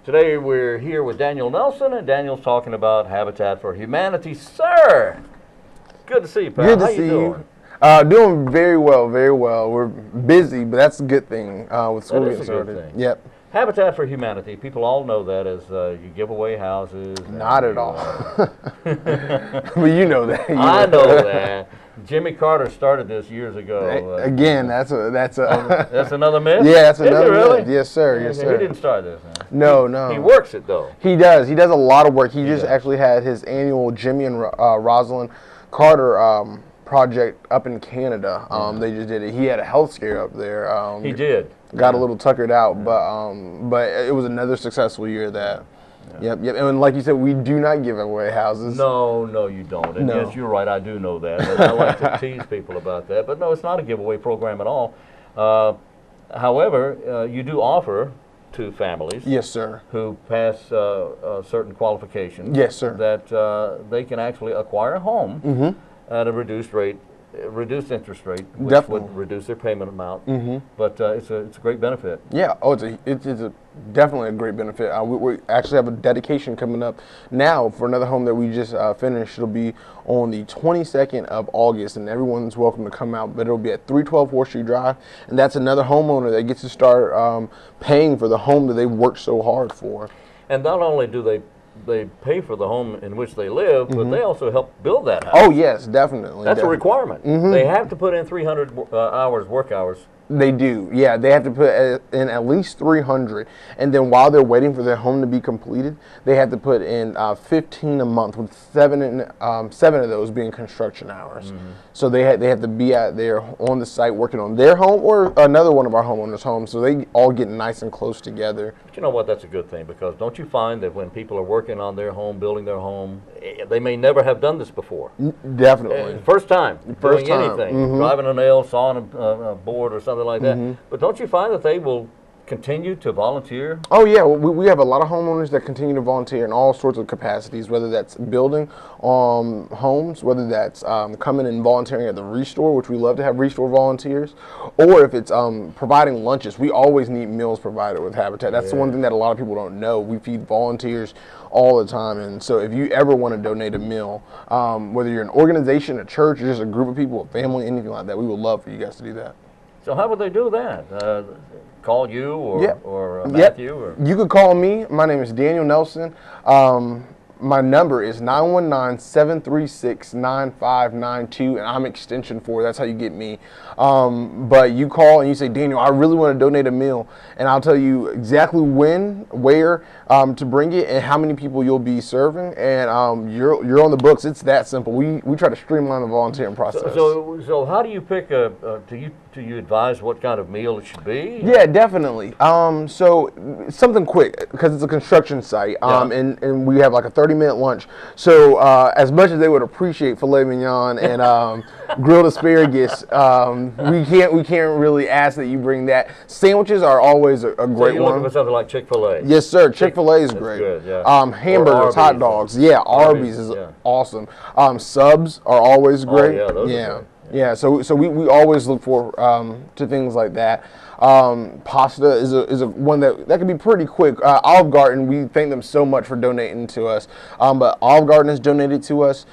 Today we're here with Daniel Nelson, and Daniel's talking about Habitat for Humanity. Sir, good to see you, pal. Good to How see you doing? Doing very well, very well. We're busy, but that's a good thing with school That getting is a good started. thing. Yep. Habitat for Humanity, people all know that as you give away houses. Not at all. But you know that. I know that. Jimmy Carter started this years ago. Again, that's another myth? Yeah, that's Is it another really? myth. Yes, sir. Yes, sir. He didn't start this, huh? No, He works it, though. He does. He does a lot of work. He just does. actually had his annual Jimmy and Rosalind Carter project up in Canada. They just did it. He had a health scare up there. He did. Got a little tuckered out, but it was another successful year that. Yep. And like you said, we do not give away houses. No, you don't. And yes, you're right. I do know that. I like to tease people about that. But no, it's not a giveaway program at all. However, you do offer to families. Yes, sir. Who pass certain qualifications. Yes, sir. That they can actually acquire a home at a reduced interest rate, which Definitely would reduce their payment amount. But it's a great benefit. Yeah. Oh, it's definitely a great benefit. We actually have a dedication coming up now for another home that we just finished. It'll be on the 22nd of August, and everyone's welcome to come out. But it'll be at 312 4th Street Drive, and that's another homeowner that gets to start paying for the home that they worked so hard for. And not only do they pay for the home in which they live, but they also help build that house. Oh, yes, definitely. That's a requirement. They have to put in 300 work hours. They do, yeah. They have to put in at least 300, and then while they're waiting for their home to be completed, they have to put in 15 a month, with seven of those being construction hours. So they have to be out there on the site working on their home or another one of our homeowners' homes, so they all get nice and close together. But you know what? That's a good thing, because don't you find that when people are working on their home, building their home, they may never have done this before. Definitely. First time First doing time. anything, driving a nail, sawing a board or something like that. But don't you find that they will continue to volunteer? Oh, yeah. We have a lot of homeowners that continue to volunteer in all sorts of capacities, whether that's building homes, whether that's coming and volunteering at the Restore, which we love to have Restore volunteers, or if it's providing lunches. We always need meals provided with Habitat. That's the one thing that a lot of people don't know. We feed volunteers all the time, and so if you ever want to donate a meal, whether you're an organization, a church, or just a group of people, a family, anything like that, we would love for you guys to do that. So how would they do that? Call you or Matthew? Or? You could call me. My name is Daniel Nelson. My number is 919-736-9592, and I'm extension 4. That's how you get me. But you call and you say, Daniel, I really want to donate a meal, and I'll tell you exactly when, where to bring it, and how many people you'll be serving, and you're on the books. It's that simple. We try to streamline the volunteering process. So how do you pick do you advise what kind of meal it should be? Yeah, definitely. So something quick, because it's a construction site, and we have like a 30-minute lunch. So as much as they would appreciate filet mignon and grilled asparagus, we can't really ask that you bring that. Sandwiches are always a great one. So you're looking for something like Chick-fil-A? Yes, sir. Chick-fil-A is great. Good, yeah. Hamburgers, hot dogs. Yeah, Arby's is awesome. Subs are always great. Oh, yeah, those are great. Yeah, so we always look for to things like that. Pasta is a one that can be pretty quick. Olive Garden, we thank them so much for donating to us. But Olive Garden has donated to us.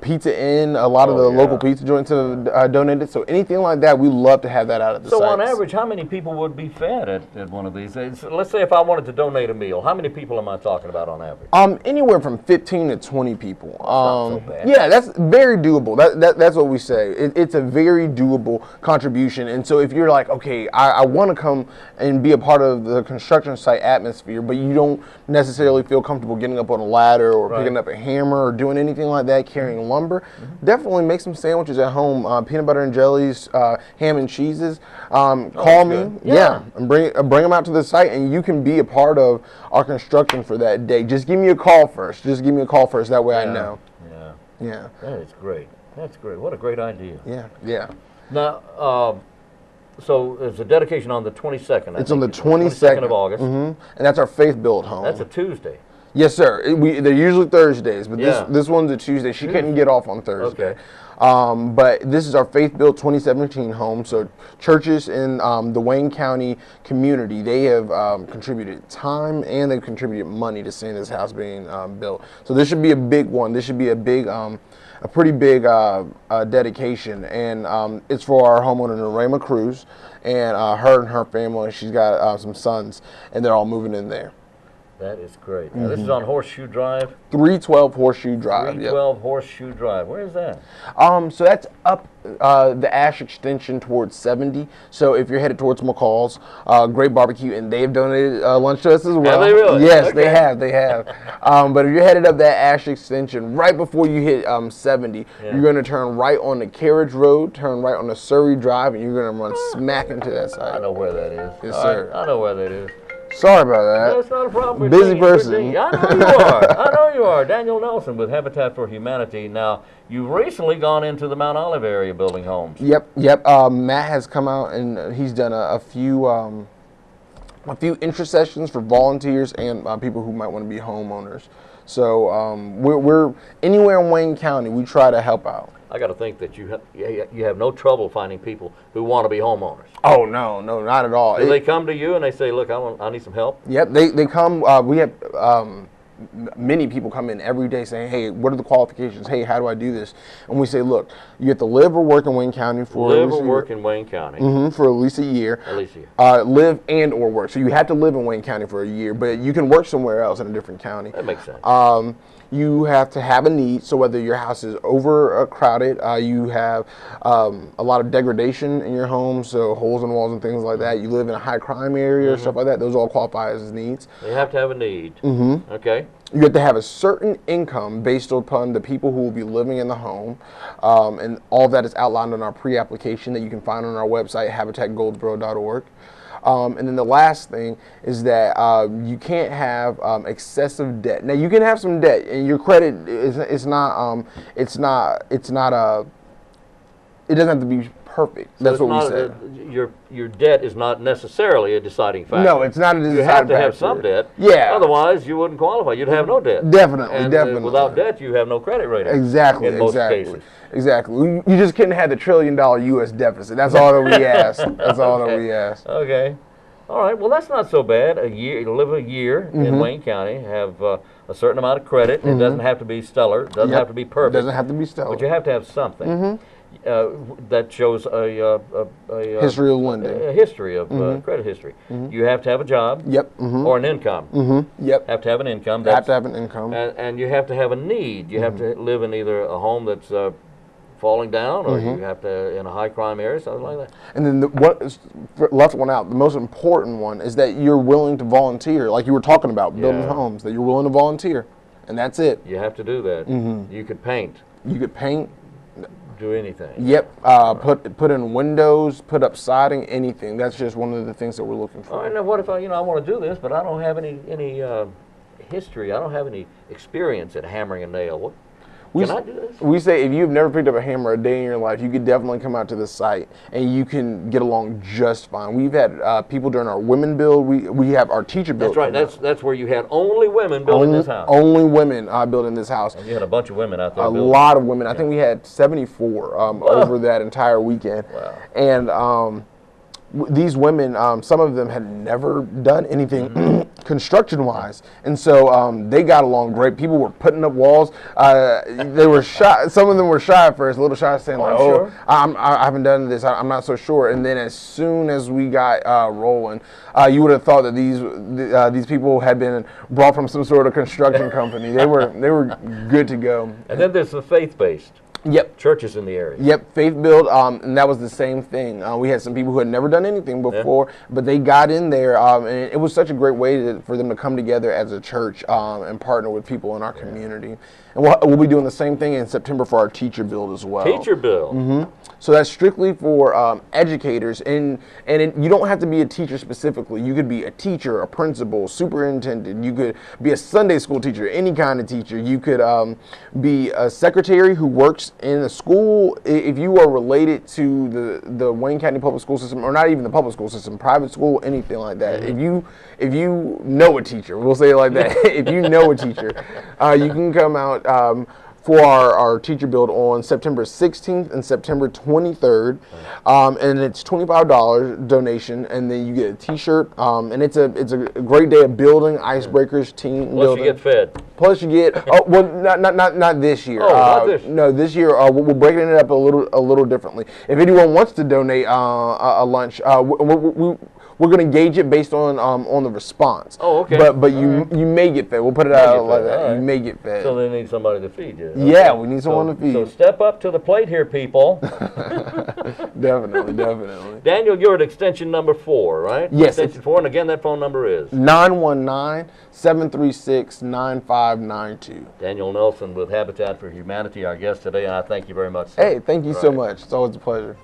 Pizza Inn, a lot of the local pizza joints have donated. So anything like that, we love to have that out of the So sites. on average, how many people would be fed at one of these? Let's say if I wanted to donate a meal, how many people am I talking about on average? Anywhere from 15 to 20 people. Not so bad. Yeah, that's very doable. That's what we say. It's a very doable contribution. And so if you're like, okay, I want to come and be a part of the construction site atmosphere, but you don't necessarily feel comfortable getting up on a ladder or picking up a hammer or doing anything like that, carrying lumber, definitely make some sandwiches at home. Peanut butter and jellies, ham and cheeses. Call me, and bring them out to the site, and you can be a part of our construction for that day. Just give me a call first. That way I know. Yeah. That is great. That's great. What a great idea. Yeah. Now, so there's a dedication on the 22nd. It's on the 22nd of August. and that's our faith-built home. That's a Tuesday. Yes, sir. They're usually Thursdays, but Yeah. this one's a Tuesday. She couldn't get off on Thursday. Okay. But this is our faith-built 2017 home. So churches in the Wayne County community, they have contributed time and they've contributed money to seeing this house being built. So this should be a big one. This should be a big, a pretty big dedication. And it's for our homeowner, Norema Cruz, and her family. She's got some sons, and they're all moving in there. That is great. Now, this is on Horseshoe Drive. 312 Horseshoe Drive. 312 Horseshoe Drive. Where is that? So that's up the Ash extension towards 70. So if you're headed towards McCall's, great barbecue, and they've donated lunch to us as well. Have they really? Yes, Okay. they have. But if you're headed up that Ash extension, right before you hit 70, you're going to turn right on the Carriage Road, turn right on the Surrey Drive, and you're going to run smack into that side. I know where that is. Yes, All sir. right, I know where that is. Sorry about that. That's not a problem. Busy person. I know you are. I know you are. Daniel Nelson with Habitat for Humanity. Now, you've recently gone into the Mount Olive area building homes. Yep. Matt has come out and he's done a few interest sessions for volunteers and people who might want to be homeowners. So we're anywhere in Wayne County, we try to help out. I got to think that you have no trouble finding people who want to be homeowners. Oh no, not at all. Do they come to you and they say, "Look, I need some help"? Yep, they come. We have many people come in every day saying, "Hey, what are the qualifications? Hey, how do I do this?" And we say, "Look, you have to live or work in Wayne County for Live or work in Wayne County. for at least a year. At least a year. Live and or work. So you have to live in Wayne County for a year, but you can work somewhere else in a different county. That makes sense. You have to have a need, so whether your house is overcrowded, you have a lot of degradation in your home, so holes in walls and things like that. You live in a high crime area or stuff like that. Those all qualify as needs. They have to have a need. Okay. You have to have a certain income based upon the people who will be living in the home, and all that is outlined in our pre-application that you can find on our website, habitatgoldsboro.org. And then the last thing is that you can't have excessive debt. Now you can have some debt, and your credit it doesn't have to be perfect. So That's what we it's said. not your debt is not necessarily a deciding factor. No, it's not a deciding factor. You have to have some debt. Yeah. Otherwise, you wouldn't qualify. You'd have no debt. Definitely, And definitely. without debt, you have no credit rating. Exactly, In most exactly. cases. Exactly. You just couldn't have the $1 trillion U.S. deficit. That's all that we ask. That's all that we ask. Okay. All right. Well, that's not so bad. A year, you live a year in Wayne County, have a certain amount of credit. It doesn't have to be stellar. It doesn't have to be perfect. Doesn't have to be stellar. But you have to have something that shows a History of lending. A history of credit history. You have to have a job. Yep. Or an income. Yep. Have to have an income. Have to have an income. And you have to have a need. You have to live in either a home that's falling down, or you have to in a high crime area, something like that. And then left one out. The most important one is that you're willing to volunteer, like you were talking about building homes. That you're willing to volunteer, and that's it. You have to do that. You could paint. You could paint. Do anything. Yep. Put in windows, put up siding, anything. That's just one of the things that we're looking for. All right. Now, what if I want to do this, but I don't have any history. I don't have any experience at hammering a nail. Can I do this? We say if you've never picked up a hammer a day in your life, you could definitely come out to the site and you can get along just fine. We've had people during our women build. We have our teacher build. That's right. That's where you had only women building this house. Only women building this house. And you had a bunch of women out there. A lot of women. I think we had 74 over that entire weekend. Wow. And these women, some of them had never done anything construction-wise, and so they got along great. People were putting up walls. They were shy. Some of them were shy at first, a little shy, saying like, sure. I haven't done this. I'm not so sure." And then as soon as we got rolling, you would have thought that these people had been brought from some sort of construction company. They were good to go. And then there's the faith-based. Yep. Churches in the area. Yep, faith build, and that was the same thing. We had some people who had never done anything before, but they got in there, and it was such a great way for them to come together as a church and partner with people in our community. And we'll be doing the same thing in September for our teacher build as well. Teacher build. Mm-hmm. So that's strictly for educators, and you don't have to be a teacher specifically. You could be a teacher, a principal, superintendent. You could be a Sunday school teacher, any kind of teacher. You could be a secretary who works in a school. If you are related to the Wayne County public school system, or not even the public school system, private school, anything like that. Mm-hmm. If you know a teacher, we'll say it like that. If you know a teacher, you can come out for our teacher build on September 16th and September 23rd, and it's $25 donation, and then you get a T-shirt, and it's a great day of building, icebreakers, team Plus building. you get fed. Plus you get not this year. Not this. No, this year we're breaking it up a little differently. If anyone wants to donate a lunch, we're going to gauge it based on the response. Oh, okay. But you may get fed. We'll put it out like that. Right. You may get fed. So they need somebody to feed you. Yeah, we need someone to feed. So step up to the plate here, people. Definitely. Daniel, you're at extension number 4, right? Yes. Extension 4, and again, that phone number is? 919-736-9592. Daniel Nelson with Habitat for Humanity, our guest today, and I thank you very much, sir. Hey, thank you so much. It's always a pleasure.